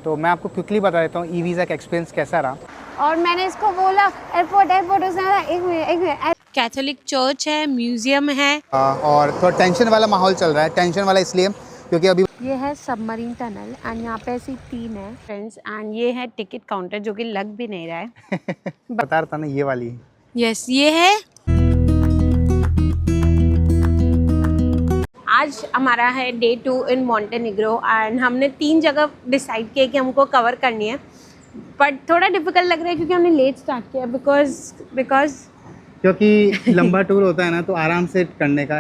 तो मैं आपको क्विकली बता देता हूँ ई वीज़ा का एक्सपीरियंस कैसा रहा। और मैंने इसको बोला एयरपोर्ट उसने बोला एक मिनट कैथोलिक चर्च है, म्यूजियम है और थोड़ा टेंशन वाला माहौल चल रहा है। टेंशन वाला इसलिए क्योंकि अभी ये है सबमरीन टनल एंड यहाँ पे ऐसी 3 है फ्रेंड्स एंड ये है टिकट काउंटर जो कि लग भी नहीं रहा है बता रहा था ना ये वाली। यस ये है। आज हमारा है डे 2 इन मॉन्टेनिग्रो एंड हमने 3 जगह डिसाइड किया कि हमको कवर करनी है, बट थोड़ा डिफिकल्ट लग रहा है क्योंकि हमने लेट स्टार्ट किया बिकॉज क्योंकि लंबा टूर होता है ना तो आराम से करने का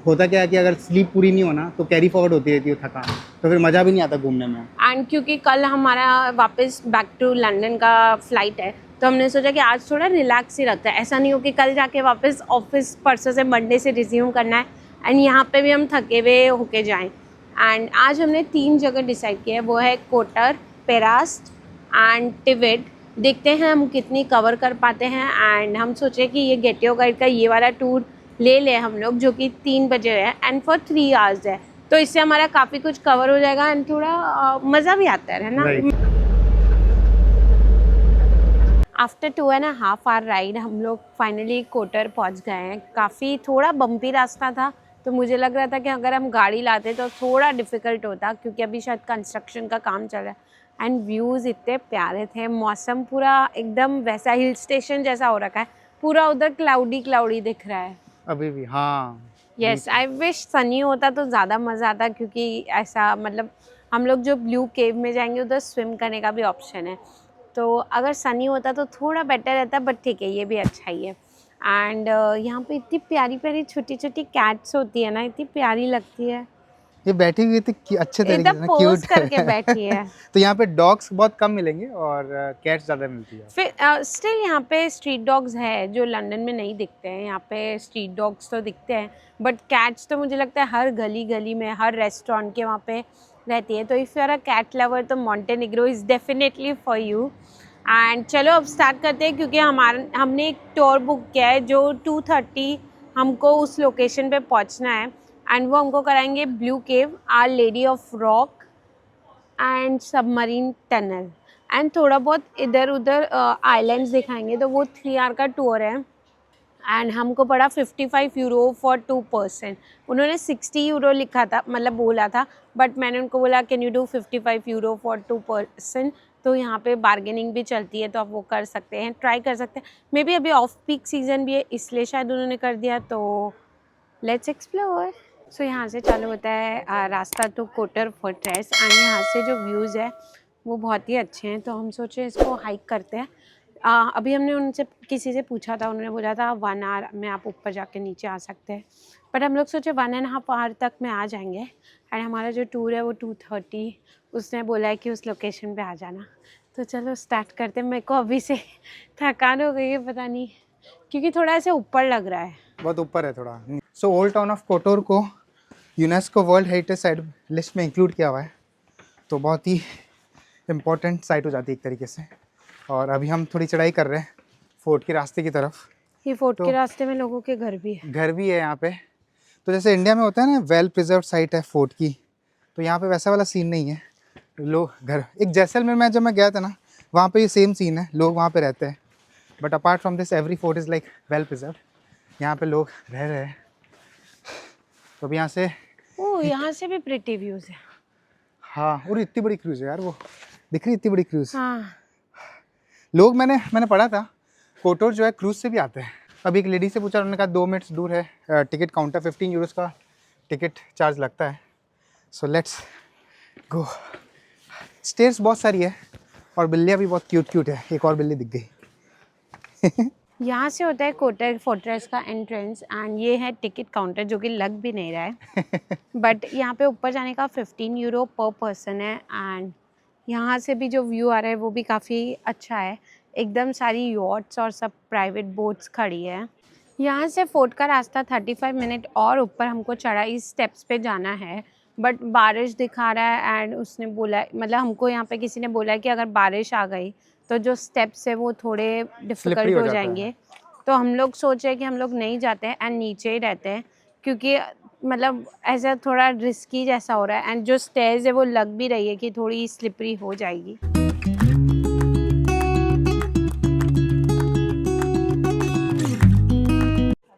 होता क्या है कि अगर स्लीप पूरी नहीं होना तो कैरी फॉरवर्ड होती रहती है थकान, तो फिर मज़ा भी नहीं आता घूमने में। एंड क्योंकि कल हमारा वापस बैक टू लंदन का फ्लाइट है तो हमने सोचा कि आज थोड़ा रिलैक्स ही रखता है, ऐसा नहीं हो कि कल जाके वापस ऑफिस परसों से मंडे से रिज्यूम करना है एंड यहाँ पे भी हम थके हुए होके जाएं। एंड आज हमने 3 जगह डिसाइड किया है, वो है कोटर, पेरास्ट एंड टिवेट। देखते हैं हम कितनी कवर कर पाते हैं एंड हम सोचे कि ये गेट योर गाइड का ये वाला टूर ले लें हम लोग जो कि 3 बजे है एंड फॉर 3 आवर्स है, तो इससे हमारा काफ़ी कुछ कवर हो जाएगा एंड थोड़ा मज़ा भी आता है ना। आफ्टर 2.5 आवर राइड हम लोग फाइनली कोटर पहुंच गए हैं। काफ़ी थोड़ा बम्पी रास्ता था तो मुझे लग रहा था कि अगर हम गाड़ी लाते तो थोड़ा डिफ़िकल्ट होता क्योंकि अभी शायद कंस्ट्रक्शन का काम चल रहा है। एंड व्यूज़ इतने प्यारे थे, मौसम पूरा एकदम वैसा हिल स्टेशन जैसा हो रखा है, पूरा उधर क्लाउडी दिख रहा है अभी भी। हाँ यस, आई विश सनी होता तो ज़्यादा मज़ा आता क्योंकि ऐसा मतलब हम लोग जो ब्लू केव में जाएंगे उधर स्विम करने का भी ऑप्शन है, तो अगर सनी होता तो थोड़ा बेटर रहता, बट ठीक है ये भी अच्छा ही है। एंड यहाँ पे इतनी प्यारी प्यारी छोटी छोटी कैट्स होती है ना, इतनी प्यारी लगती है, ये बैठी हुई थी अच्छे तरीके से ना, पोज क्यूट करके बैठी है। तो यहाँ पे डॉग्स बहुत कम मिलेंगे और कैट्स ज़्यादा मिलती है। फिर स्टिल यहाँ पे स्ट्रीट डॉग्स है जो लंदन में नहीं दिखते हैं, यहाँ पे स्ट्रीट डॉग्स तो दिखते हैं बट कैट्स तो मुझे लगता है हर गली गली में, हर रेस्टोरेंट के वहाँ पे रहती है, तो if you are a cat lover तो Montenegro is definitely for you. And चलो अब स्टार्ट करते हैं क्योंकि हमने एक टूर बुक किया है जो 2:30 हमको उस लोकेशन पे पहुंचना है एंड वो हमको कराएंगे Blue Cave, Our Lady of Rock and submarine tunnel and थोड़ा बहुत इधर उधर आइलैंड्स दिखाएंगे, तो वो 3 आवर का टूर है एंड हमको पड़ा 55 यूरो फॉर 2 पर्सन। उन्होंने 60 यूरो लिखा था, मतलब बोला था, बट मैंने उनको बोला can you do 55 euro for 2 person, तो यहाँ पे बार्गेनिंग भी चलती है तो आप वो कर सकते हैं, ट्राई कर सकते हैं। मे बी अभी ऑफ पीक सीज़न भी है इसलिए शायद उन्होंने कर दिया, तो लेट्स एक्सप्लोर। सो यहाँ से चालू होता है रास्ता टू कोटर फोर्ट्रेस एंड यहाँ से जो व्यूज़ है वो बहुत ही अच्छे हैं, तो हम सोचे इसको हाइक करते हैं। अभी हमने उनसे किसी से पूछा था, उन्होंने बोला था 1 आवर में आप ऊपर जाके नीचे आ सकते हैं, बट हम लोग सोचे 1.5 आवर तक में आ जाएंगे एंड हमारा जो टूर है वो 2:30 उसने बोला है कि उस लोकेशन पे आ जाना, तो चलो स्टार्ट करते हैं। मेरे को अभी से थकान हो गई है, पता नहीं क्योंकि थोड़ा ऐसे ऊपर लग रहा है, बहुत ऊपर है थोड़ा। सो ओल्ड टाउन ऑफ कोटोर को UNESCO world heritage site list में इंक्लूड किया हुआ है, तो बहुत ही इम्पोर्टेंट साइट हो जाती है एक तरीके से। और अभी हम थोड़ी चढ़ाई कर रहे हैं फोर्ट के रास्ते की तरफ। ये फोर्ट के रास्ते में लोगों के घर भी है यहाँ पे। तो जैसे इंडिया में होता है ना वेल प्रिजर्व साइट है फोर्ट की, तो यहाँ पे वैसा वाला सीन नहीं है। लोग घर एक जैसलमेर में जब मैं गया था ना वहाँ पे ये सेम सीन है, लोग वहाँ पे रहते हैं, but apart from this every fort is like well preserve, यहाँ पे लोग रह रहे हैं। तो अभी यहाँ से यहाँ से भी प्रिटी व्यूज है। हाँ, और इतनी बड़ी क्रूज है यार, वो दिख रही इतनी बड़ी क्रूज। हाँ। लोग मैंने पढ़ा था कोटोर जो है क्रूज से भी आते हैं। अभी एक लेडी से पूछा, उन्होंने कहा 2 मिनट्स दूर है, टिकट काउंटर 15 यूरोस का टिकट चार्ज लगता है। So let's go. स्टेयर्स बहुत सारी है और बिल्लियाँ भी बहुत क्यूट है, एक और बिल्ली दिख गई यहाँ से होता है कोटर फोर्ट्रेस का एंट्रेंस एंड ये है टिकट काउंटर जो कि लग भी नहीं रहा है बट यहाँ पे ऊपर जाने का 15 यूरो पर पर्सन है एंड यहाँ से भी जो व्यू आ रहा है वो भी काफ़ी अच्छा है, एकदम सारी यॉट्स और सब प्राइवेट बोट्स खड़ी है। यहाँ से फोर्ट का रास्ता 35 मिनट और ऊपर हमको चढ़ाई स्टेप्स पे जाना है, बट बारिश दिखा रहा है एंड उसने बोला, मतलब हमको यहाँ पे किसी ने बोला है कि अगर बारिश आ गई तो जो स्टेप्स है वो थोड़े डिफ़िकल्ट हो जाएंगे, तो हम लोग सोच रहे हैं कि हम लोग नहीं जाते हैं एंड नीचे ही रहते हैं क्योंकि मतलब ऐसा थोड़ा रिस्की जैसा हो रहा है, एंड जो स्टेयर्स है वो लग भी रही है कि थोड़ी स्लिपरी हो जाएगी।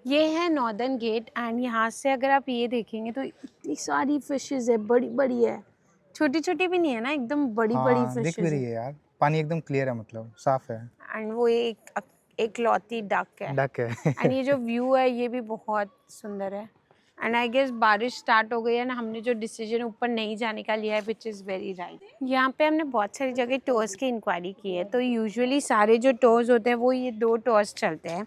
ये है नॉर्दर्न गेट, एंड यहाँ से अगर आप ये देखेंगे तो इतनी सारी फिशेस है, बड़ी बड़ी है, छोटी छोटी भी नहीं है ना, एकदम बड़ी बड़ी हाँ, दिख भी फिशेस रही है। है यार, पानी एकदम क्लियर है, मतलब साफ है। एंड वो एक लौती डक है। डक है। एंड ये जो व्यू है ये भी बहुत सुंदर है। एंड आई गेस बारिश स्टार्ट हो गई है ना, हमने जो डिसीजन ऊपर नहीं जाने का लिया है विच इज़ वेरी राइट। यहाँ पे हमने बहुत सारी जगह टूर्स की इंक्वायरी की है, तो यूजुअली सारे जो टूर्स होते हैं वो ये 2 टूर्स चलते हैं।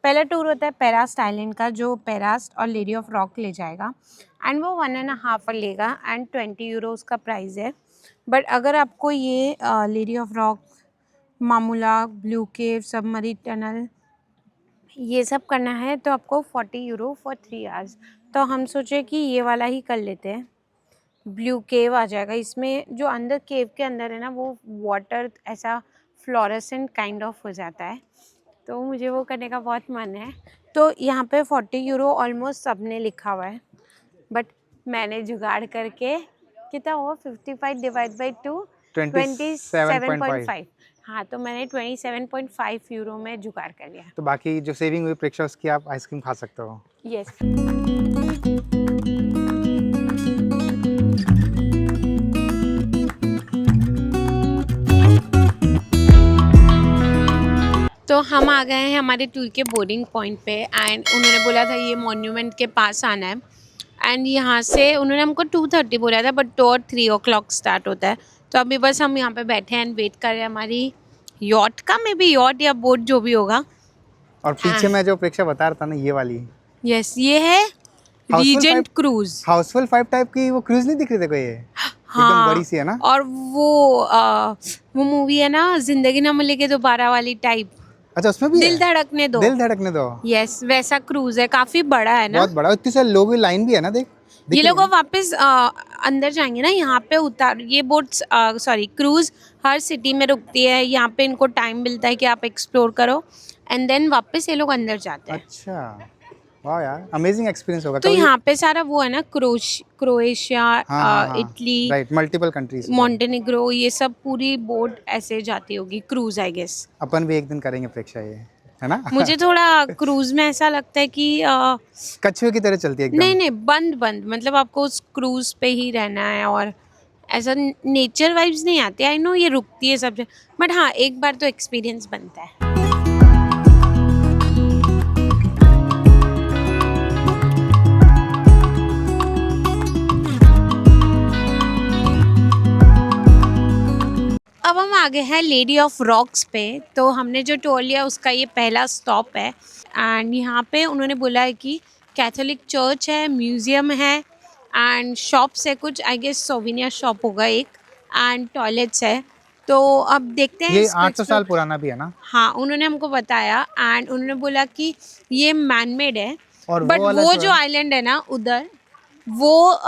पहला टूर होता है पेरास्ट आइलैंड का, जो पेरास्ट और लेडी ऑफ रॉक ले जाएगा, एंड वो 1.5 आवर लेगा, एंड 20 यूरो उसका प्राइस है। बट अगर आपको ये lady of rock, Mamula, blue cave, submarine tunnel ये सब करना है तो आपको 40 यूरो फॉर 3 आवर्स। तो हम सोचे कि ये वाला ही कर लेते हैं, ब्लू केव आ जाएगा। इसमें जो अंदर केव के अंदर है ना, वो वाटर ऐसा फ्लोरेसेंट काइंड ऑफ हो जाता है, तो मुझे वो करने का बहुत मन है। तो यहाँ पे 40 यूरो ऑलमोस्ट सब ने लिखा हुआ है, बट मैंने जुगाड़ करके कितना हुआ 55 डिवाइड बाई 2 27.5। हाँ, तो मैंने 27.5 यूरो में जुगाड़ कर लिया। तो बाकी जो सेविंग हुई प्रेक्षा उसकी आप आइसक्रीम खा सकते हो। यस। तो हम आ गए हैं हमारे टूर के बोर्डिंग पॉइंट पे, एंड उन्होंने बोला था ये मॉन्यूमेंट के पास आना है, एंड यहाँ से उन्होंने हमको 2:30 बोला था, बट टूर 3 o'clock स्टार्ट होता है। तो अभी बस हम यहाँ पे बैठे हैं एंड वेट कर रहे हैं हमारी यॉट का, मे बी यॉट या बोट जो भी होगा। और पीछे मैं जो प्रेक्षा बता रहा था ना, ये वाली, यस, ये है रीजेंट क्रूज। हाउसफुल 5 टाइप की वो क्रूज नहीं दिख रही थी कोई? एकदम बड़ी सी है ना। और वो मूवी है ना जिंदगी ना मिलेगी दोबारा वाली टाइप। अच्छा, उसमें भी दिल धड़कने दो। दिल धड़कने दो। यस, वैसा क्रूज है, काफी बड़ा है ना, बहुत बड़ा, इतनी सारी लोगों की लाइन भी है ना, देख ये लोग वापस अंदर जाएंगे ना, यहाँ पे उतार ये बोट्स सॉरी क्रूज हर सिटी में रुकती है, यहाँ पे इनको टाइम मिलता है कि आप एक्सप्लोर करो, एंड देन वापस ये लोग अंदर जाते हैं। अच्छा, वाह यार, अमेजिंग एक्सपीरियंस होगा। तो यहाँ पे सारा वो है ना, Croatia, Italy, right, multiple countries, Montenegro, ये सब पूरी बोट ऐसे जाती होगी क्रूज, आई गेस। अपन भी एक दिन करेंगे प्रेक्षा, ये है ना। मुझे थोड़ा क्रूज में ऐसा लगता है कि कछुए की तरह चलती है एकदम। नहीं बंद, मतलब आपको उस क्रूज पे ही रहना है, और ऐसा नेचर वाइब्स नहीं आती। आई नो ये रुकती है सब, बट हाँ एक बार तो एक्सपीरियंस बनता है। अब हम आ गए हैं लेडी ऑफ रॉक्स पे। तो हमने जो टूर लिया उसका ये पहला स्टॉप है, एंड यहाँ पे उन्होंने बोला है कि कैथोलिक चर्च है, म्यूज़ियम है, एंड शॉप्स है कुछ, आई गेस सोविनियर शॉप होगा एक, एंड टॉयलेट्स है। तो अब देखते हैं। ये 800 साल पुराना भी है ना। हाँ, उन्होंने हमको बताया, एंड उन्होंने बोला कि ये मैनमेड है, और बट वो जो आइलैंड है ना उधर, वो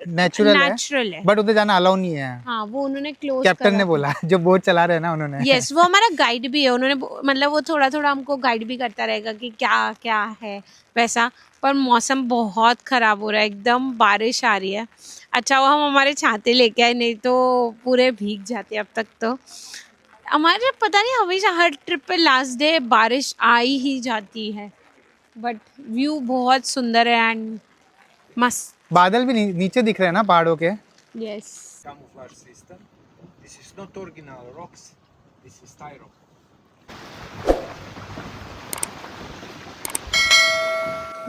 नेचुरल है, बट उधर जाना अलाउ नहीं है। हाँ, वो उन्होंने क्लोज कैप्टन ने बोला, जो बोट चला रहे हैं ना उन्होंने। यस, वो हमारा गाइड भी है, उन्होंने मतलब वो थोड़ा थोड़ा हमको गाइड भी करता रहेगा कि क्या क्या है वैसा। पर मौसम बहुत ख़राब हो रहा है, एकदम बारिश आ रही है। अच्छा वो हम हमारे छाते लेके आए, नहीं तो पूरे भीग जाते अब तक। तो हमारे पता नहीं हमेशा हर ट्रिप पे लास्ट डे बारिश आ ही जाती है, बट व्यू बहुत सुंदर है एंड मस्त। बादल भी नीचे दिख रहे हैं ना पहाड़ों के। Yes, camouflage system. This is not original rocks. This is Tyro.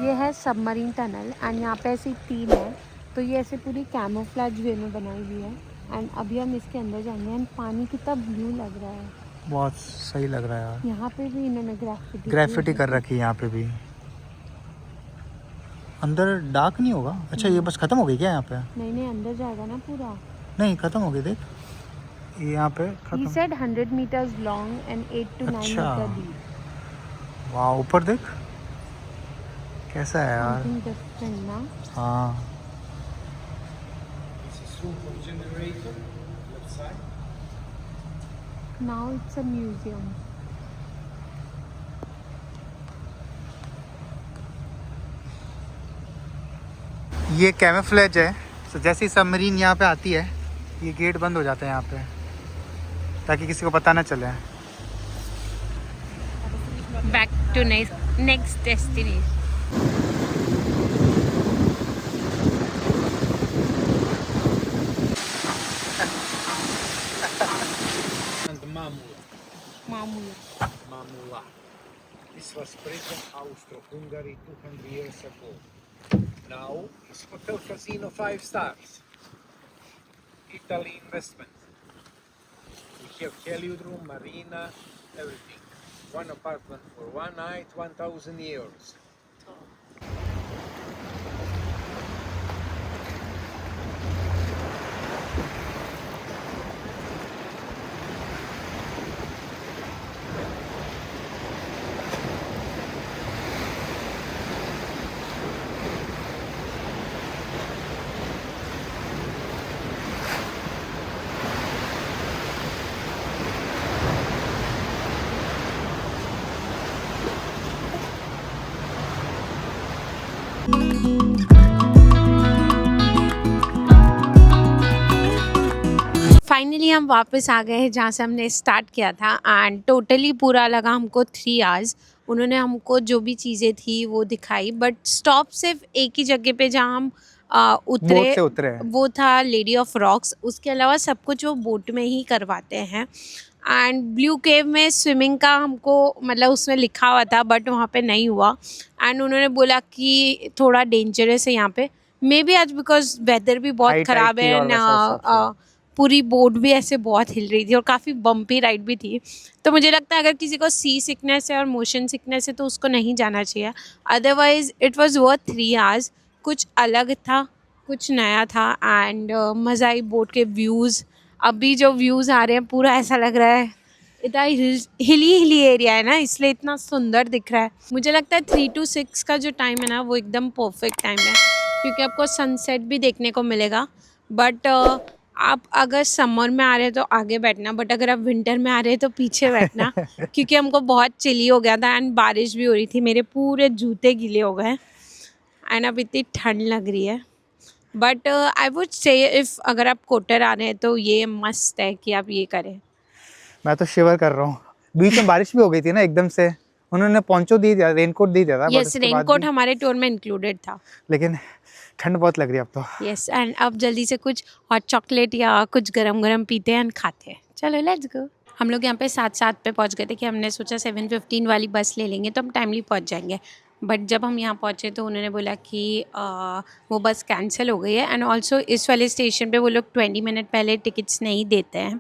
ये है सबमरीन टनल, एंड यहाँ पे ऐसी 3 है, तो ये ऐसे पूरी कैमोफ्लेज वे में बनाई हुई है, एंड अभी हम इसके अंदर जाएंगे। एंड पानी कितना ब्लू लग रहा है, बहुत सही लग रहा है यार। यहाँ पे भी इन्होंने ग्रेफिटी कर रखी है यहाँ पे भी। अंदर डार्क नहीं होगा? अच्छा, ये बस खत्म हो गई क्या यहाँ पे? नहीं अंदर जाएगा ना पूरा। नहीं, खत्म हो गई, देख ये यहाँ पे खत्म। He said 100 meters long and 8 to 9 अच्छा। meter deep. वाह, ऊपर देख कैसा है यार। Something different ना। हाँ, This is room for generator. Left side. Now it's a museum. ये कैमोफ्लेज है, तो जैसे ही सबमरीन यहाँ पे आती है ये गेट बंद हो जाता है यहाँ पे, ताकि किसी को पता ना चले। Back to next destination. And Mamula. Mamula. This was prison Austro-Hungary 200 years ago. Now it's Hotel Casino 5 stars. Italy investment. We have Hollywood room, marina, everything. One apartment for one night, 1,000 euros. Finally हम वापस आ गए हैं जहाँ से हमने start किया था and totally पूरा लगा हमको 3 आवर्स। उन्होंने हमको जो भी चीज़ें थी वो दिखाई, बट स्टॉप सिर्फ एक ही जगह पे जहाँ हम बोट से उतरे हैं। वो था लेडी ऑफ रॉक्स। उसके अलावा सब कुछ वो बोट में ही करवाते हैं। एंड ब्लू केव में स्विमिंग का हमको मतलब उसमें लिखा हुआ था, बट वहाँ पे नहीं हुआ। एंड उन्होंने बोला कि थोड़ा डेंजरस है यहाँ पे, मे बी आज बिकॉज वेदर भी बहुत ख़राब है एंड पूरी बोट भी ऐसे बहुत हिल रही थी और काफ़ी बम्पी राइड भी थी। तो मुझे लगता है अगर किसी को सी सिकनेस है और मोशन सिकनेस है तो उसको नहीं जाना चाहिए। Otherwise it was worth 3 hours. कुछ अलग था, कुछ नया था एंड मज़ा आई। बोट के व्यूज़, अभी जो व्यूज़ आ रहे हैं पूरा ऐसा लग रहा है इतना हिली एरिया है ना, इसलिए इतना सुंदर दिख रहा है। मुझे लगता है 3 to 6 का जो टाइम है ना वो एकदम परफेक्ट टाइम है, क्योंकि आपको सनसेट भी देखने को मिलेगा। बट आप अगर समर में आ रहे हैं तो आगे बैठना, बट अगर आप विंटर में आ रहे हैं तो पीछे बैठना क्योंकि हमको बहुत चिली हो गया था एंड बारिश भी हो रही थी। मेरे पूरे जूते गीले हो गए एंड अब इतनी ठंड लग रही है। But I would say if अगर आप कोटर आ रहे हैं तो ये मस्त है कि आप ये करें। मैं तो शिवर कर रहा हूँ। बीच में बारिश भी हो गई थी ना एकदम से, उन्होंने पोंचो दी दिया, रेनकोट दी दिया था। यस, रेनकोट हमारे टूर में इंक्लूडेड था, लेकिन ठंड बहुत लग रही है अब तो। यस, एंड अब जल्दी से कुछ हॉट चॉकलेट या कुछ गरम गरम पीते हैं एंड खाते हैं। चलो लेट्स गो। हम लोग यहाँ पे 7:07 पे पहुँच गए थे कि हमने सोचा 7:15 वाली बस ले लेंगे तो हम टाइमली पहुँच जाएंगे। बट जब हम यहाँ पहुँचे तो उन्होंने बोला कि वो बस कैंसिल हो गई है एंड ऑल्सो इस वाले स्टेशन पे वो लोग 20 मिनट पहले टिकट्स नहीं देते हैं।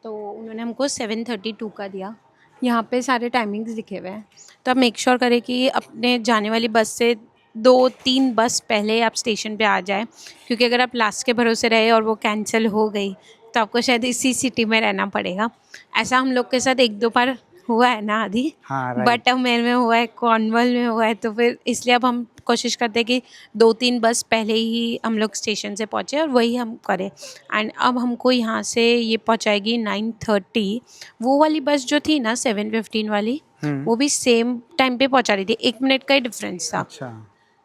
तो उन्होंने हमको 7:32 का दिया। यहाँ पे सारे टाइमिंग्स लिखे हुए हैं, तो आप मेक श्योर करें कि अपने जाने वाली बस से 2-3 बस पहले आप स्टेशन पे आ जाए, क्योंकि अगर आप लास्ट के भरोसे रहे और वो कैंसिल हो गई तो आपको शायद इसी सिटी में रहना पड़ेगा। ऐसा हम लोग के साथ 1-2 बार हुआ है ना आदि, हाँ, बट मेर में हुआ है, कॉर्नवॉल में हुआ है, तो फिर इसलिए अब हम कोशिश करते हैं कि 2-3 बस पहले ही हम लोग स्टेशन से पहुँचे और वही हम करें। एंड अब हमको यहाँ से ये पहुँचाएगी 9:30। वो वाली बस जो थी ना 7:15 वाली, वो भी सेम टाइम पे पहुँचा रही थी, 1 मिनट का ही डिफरेंस था। अच्छा।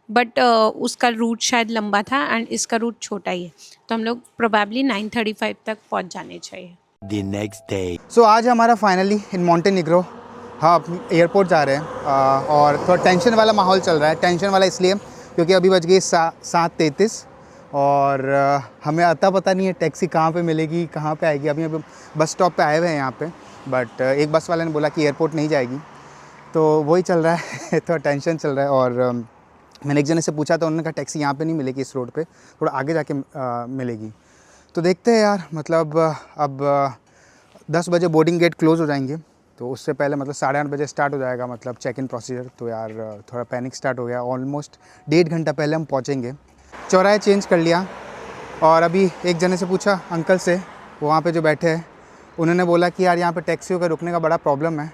बट उसका रूट शायद लंबा था एंड इसका रूट छोटा ही है, तो हम लोग प्रोबेबली 9:35 तक पहुँच जाने चाहिए। The next day. सो आज हमारा फाइनली इन मोंटेनिग्रो, हाँ एयरपोर्ट जा रहे हैं और थोड़ा टेंशन वाला माहौल चल रहा है। टेंशन वाला इसलिए क्योंकि अभी बज गई 7:33 और हमें अता पता नहीं है टैक्सी कहाँ पे मिलेगी, कहाँ पे आएगी। अभी बस स्टॉप पे आए हुए हैं यहाँ पे, बट एक बस वाले ने बोला कि एयरपोर्ट नहीं जाएगी, तो वही चल रहा है थोड़ा टेंशन चल रहा है। और मैंने एक जने से पूछा तो उन्होंने कहा टैक्सी यहाँ पे नहीं मिलेगी, इस रोड पे थोड़ा आगे जाके मिलेगी। तो देखते हैं यार, मतलब अब 10 बजे बोर्डिंग गेट क्लोज़ हो जाएंगे, तो उससे पहले मतलब 8:30 बजे स्टार्ट हो जाएगा मतलब चेक इन प्रोसीजर। तो यार थोड़ा पैनिक स्टार्ट हो गया। ऑलमोस्ट 1.5 घंटा पहले हम पहुँचेंगे। चौराहे चेंज कर लिया और अभी एक जने से पूछा अंकल से, वो वहाँ पे जो बैठे हैं, उन्होंने बोला कि यार यहाँ पे टैक्सियों का रुकने का बड़ा प्रॉब्लम है।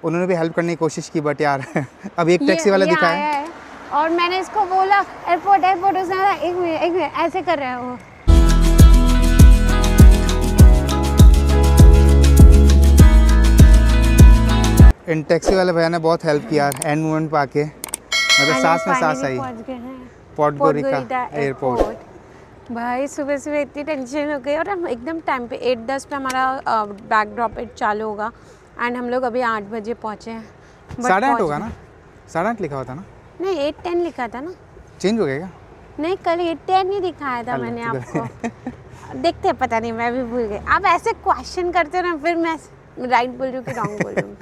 उन्होंने भी हेल्प करने की कोशिश की, बट यार अब एक टैक्सी वाला दिखा है और मैंने इसको बोला एयरपोर्ट, उसने बोला 1 मिनट ऐसे कर रहा है वो। इन टैक्सी वाले भैया ने बहुत हेल्प किया एंड मोमेंट पे आके, मतलब सांस में सांस आई। पोर्टगोरिका पोर्टगोरिटा एयरपोर्ट। भाई सुबह सुबह इतनी टेंशन हो गई और हम एकदम टाइम पे 8:10 पे हमारा बैक ड्रॉप चालू होगा एंड हम लोग अभी 8 बजे पहुँचे हैं। But 8:30 पहुंच होगा गए। ना, 8:30 लिखा हुआ था ना, नहीं 8:10 लिखा था ना। चेंज हो गया क्या? नहीं कल 8:10 ही दिखाया था कल मैंने तो आपको। देखते हैं, पता नहीं, मैं भी भूल गई। आप ऐसे क्वेश्चन करते हो ना, फिर मैं राइट बोल रही हूँ कि रॉन्ग बोल रही हूँ।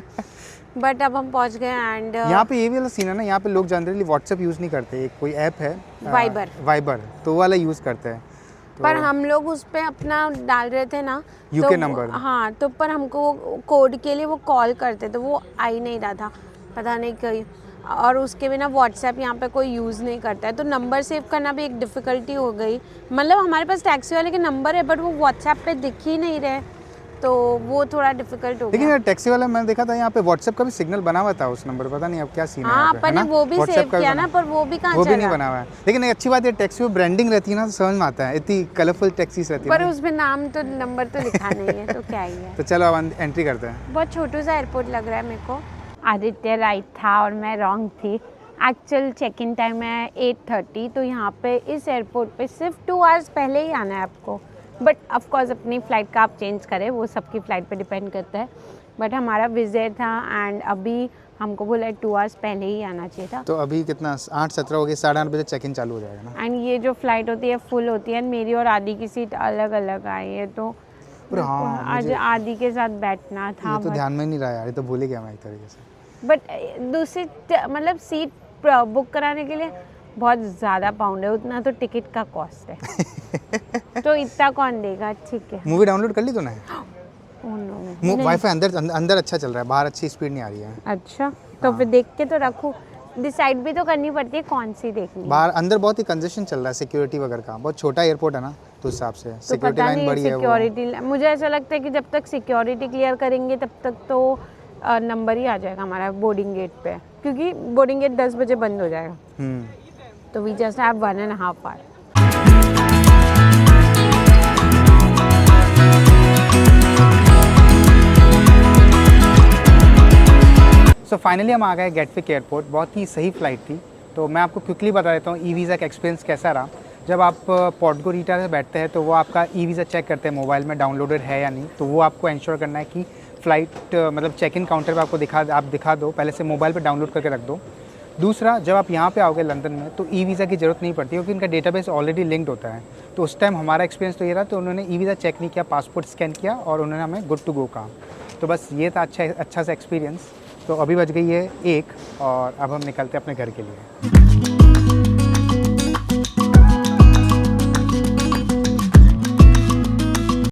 बट अब हम पहुँच गए एंड यहाँ पे ये वाला सीन है ना, यहाँ पे लोग जनरली व्हाट्सएप यूज़ नहीं करते, एक कोई ऐप है वाइबर, तो वो वाला यूज़ करते हैं। पर हम लोग उस पे अपना डाल रहे थे ना UK तो नंबर। हाँ, तो पर हमको कोड के लिए वो कॉल करते थे, वो आ ही नहीं रहा था, पता नहीं क्यों। और उसके बिना व्हाट्सएप यहाँ पे कोई यूज़ नहीं करता है, तो नंबर सेव करना भी एक डिफ़िकल्टी हो गई। मतलब हमारे पास टैक्सी वाले के नंबर है बट वो व्हाट्सएप पे दिख ही नहीं रहे, तो वो थोड़ा डिफ़िकल्ट हो लेकिन गया। यार टैक्सी वाला मैंने देखा था यहाँ पे व्हाट्सएप का भी सिग्नल बना हुआ था उस नंबर, पता नहीं अब क्या सीन है हाँ, यहाँ पे, अपन है ने ना? वो भी WhatsApp सेव का भी किया बना- ना, पर वो भी कहाँ वो भी नहीं चला। बना हुआ है। लेकिन एक अच्छी बात है, टैक्सी में ब्रांडिंग रहती है ना, तो समझ में आता है, इतनी कलरफुल टैक्सीज रहती पर है ना। उसमें नाम तो नंबर तो लिखा नहीं है, तो क्या ही है। तो चलो अब एंट्री करते हैं। बहुत छोटू सा एयरपोर्ट लग रहा है मेरे को। आदित्य राइट था और मैं रॉन्ग थी। एक्चुअल चेक इन टाइम है 8:30, तो यहाँ पे इस एयरपोर्ट पे सिर्फ 2 आवर्स पहले ही आना है आपको। बट ऑफ कोर्स अपनी फ़्लाइट का आप चेंज करें, वो सबकी फ़्लाइट पे डिपेंड करता है। बट हमारा विज़िट था एंड अभी हमको बोला 2 आवर्स पहले ही आना चाहिए था। तो अभी कितना 8:17 हो गए, 8:30 बजे चेक इन चालू हो जाएगा ना। एंड ये जो फ़्लाइट होती है फुल होती है, मेरी और आदि की सीट अलग अलग आई है, तो अरे हाँ, आज आदि के साथ बैठना था। ये तो ध्यान में नहीं रहा यार, ये तो भूल ही गया मैं एक तरीके से। बट दूसरी मतलब सीट बुक कराने के लिए बहुत ज़्यादा पाउंड है, उतना तो टिकट का कॉस्ट है। तो इतना कौन देगा, ठीक है। मूवी डाउनलोड कर ली तूने? ओह नो, वाईफाई अंदर अच्छा चल रहा है, बाहर अच्छी स्पीड नहीं आ रही है। अच्छा तो फिर देख के तो रखूँ, डिसाइड भी तो करनी पड़ती है कौन सी देखनी है। बाहर अंदर बहुत ही कंजेशन चल रहा है सिक्योरिटी वगैरह का, बहुत छोटा एयरपोर्ट है ना, तो उस हिसाब से तो सिक्योरिटी पता लाइन नहीं बड़ी है वो। सिक्योरिटी, मुझे ऐसा लगता है कि जब तक सिक्योरिटी क्लियर करेंगे तब तक तो नंबर ही आ जाएगा हमारा बोर्डिंग गेट पे, क्योंकि बोर्डिंग गेट 10 बजे बंद हो जाएगा। तो we just have 1.5 hour. So finally हम आ गए गेटविक एयरपोर्ट। बहुत ही सही फ़्लाइट थी। तो मैं आपको क्विकली बता देता हूँ ई वीज़ा का एक्सपीरियंस कैसा रहा। जब आप पोर्टगोरिटा से बैठते हैं तो वो आपका ई वीज़ा चेक करते हैं मोबाइल में डाउनलोडेड है या नहीं, तो वो आपको इंश्योर करना है कि फ़्लाइट मतलब चेक इन काउंटर पर आपको दिखा दो, पहले से मोबाइल पर डाउनलोड करके रख दो। दूसरा, जब आप यहाँ पे आओगे लंदन में तो ई वीज़ा की ज़रूरत नहीं पड़ती, क्योंकि इनका डेटाबेस ऑलरेडी लिंक्ड होता है। तो उस टाइम हमारा एक्सपीरियंस तो ये रहा, तो उन्होंने ई वीज़ा चेक नहीं किया, पासपोर्ट स्कैन किया और उन्होंने हमें गुड टू गो कहा। तो बस ये था अच्छा सा एक्सपीरियंस। तो अभी बज गई है 1 और अब हम निकलते हैं अपने घर के लिए।